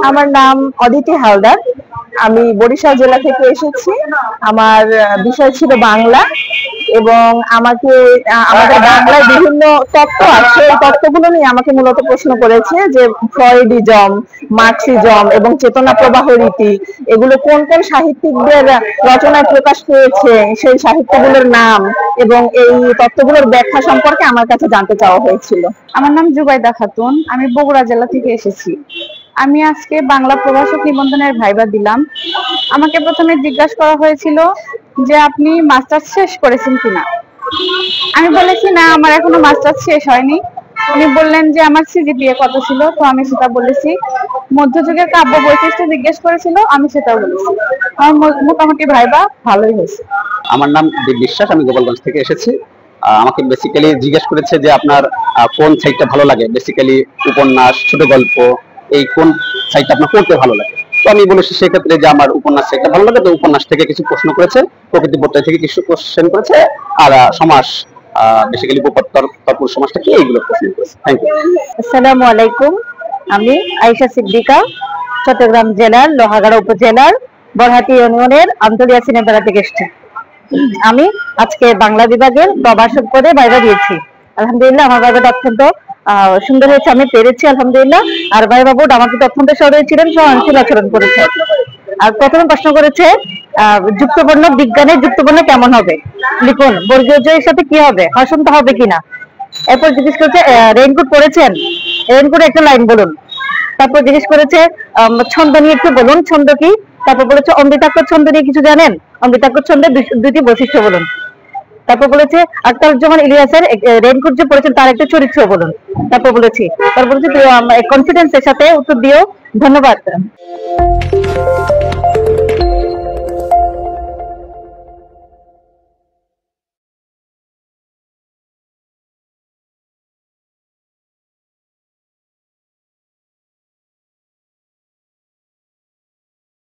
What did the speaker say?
আমার নাম অদিতি হালদার। আমি বরিশাল জেলা থেকে এসেছি। আমার বিষয় ছিল বাংলা, এবং আমাকে আমাদের বাংলায় বিভিন্ন তত্ত্ব আছে, এই তত্ত্বগুলো নিয়ে আমাকে মূলত প্রশ্ন করেছে যে ফ্রয়েডিজম, মার্কসিজম এবং চেতনা প্রবাহ রীতি এগুলো কোন কোন সাহিত্যিকদের রচনায় প্রকাশ পেয়েছে, সেই সাহিত্যগুলোর নাম এবং এই তত্ত্বগুলোর ব্যাখ্যা সম্পর্কে আমার কাছে জানতে চাওয়া হয়েছিল। আমার নাম জুবাইদা খাতুন, আমি বগুড়া জেলা থেকে এসেছি। আমি আজকে বাংলা প্রভাষক নিবন্ধনের ভাইবা দিলাম। আমাকে প্রথমে জিজ্ঞাসা করা হয়েছিল যে আপনি মাস্টার্স শেষ করেছেন কিনা। আমি বলেছি না, আমার এখনো মাস্টার্স শেষ হয়নি। উনি বললেন যে আমার সিজিপিএ কত ছিল, তো আমি সেটা বলেছি। মধ্যযুগের কাব্য বৈশিষ্ট্য জিজ্ঞেস করেছিল, আমি সেটাও বলেছি। আমার মোটামুটি ভাইবা ভালোই হয়েছে। আমার নাম দীপ বিশ্বাস, আমি গোপালগঞ্জ থেকে এসেছি। আমাকে বেসিক্যালি জিজ্ঞেস করেছে যে আপনার কোন সাইডটা ভালো লাগে, বেসিক্যালি উপন্যাস, ছোট গল্প, এই কোন সাইডটা আপনার পড়তে ভালো লাগে। তো আমি বলেছি সেক্ষেত্রে যে আমার উপন্যাস সাইডটা ভালো লাগে। তো উপন্যাস থেকে কিছু প্রশ্ন করেছে, প্রকৃতি বর্তায় থেকে কিছু কোশ্চেন করেছে, আর সমাস, বেসিক্যালি তৎপুরুষ সমাজটা কি, এইগুলো প্রশ্ন করেছে। Thank you. আসসালামু আলাইকুম। আমি আয়েশা সিদ্দিকা, চট্টগ্রাম জেলার লোহাগাড়া উপজেলার বরহাটি ইউনিয়নের আমতলিয়া সিনেপাড়া থেকে এসেছি। আমি আজকে বাংলা বিভাগের প্রভাষক পদে ভাইবা দিয়েছি। আলহামদুলিল্লাহ, আমার ভাইবাটা অত্যন্ত সুন্দর হয়েছে, আমি পেরেছি আলহামদুলিল্লাহ। আর ভাইবা বোর্ড আমাকে অত্যন্ত সদয় ছিলেন, সহনশীল আচরণ করেছে। আর প্রথমে প্রশ্ন করেছে যুক্তবর্ণ বিজ্ঞানের যুক্তবর্ণ কেমন হবে, লিখুন। বর্গীয় জয়ের সাথে কি হবে, হসন্ত হবে কিনা। এরপর জিজ্ঞেস করেছে রেইনকোট পরেছেন, রেইনকোটে একটা লাইন বলুন। তারপর জিজ্ঞেস করেছে ছন্দ নিয়ে একটু বলুন, ছন্দ কি। তারপর বলেছে অমৃতাক্ষর ছন্দ নিয়ে কিছু জানেন, অমৃতাক্ষর ছন্দের দুটি বৈশিষ্ট্য বলুন। তারপর বলেছে আখতারুজ্জামান ইলিয়াসের রেইনকোট যে পড়েছেন তার একটা চরিত্র বলুন। তারপর বলেছে কনফিডেন্সের সাথে উত্তর দিও। ধন্যবাদ।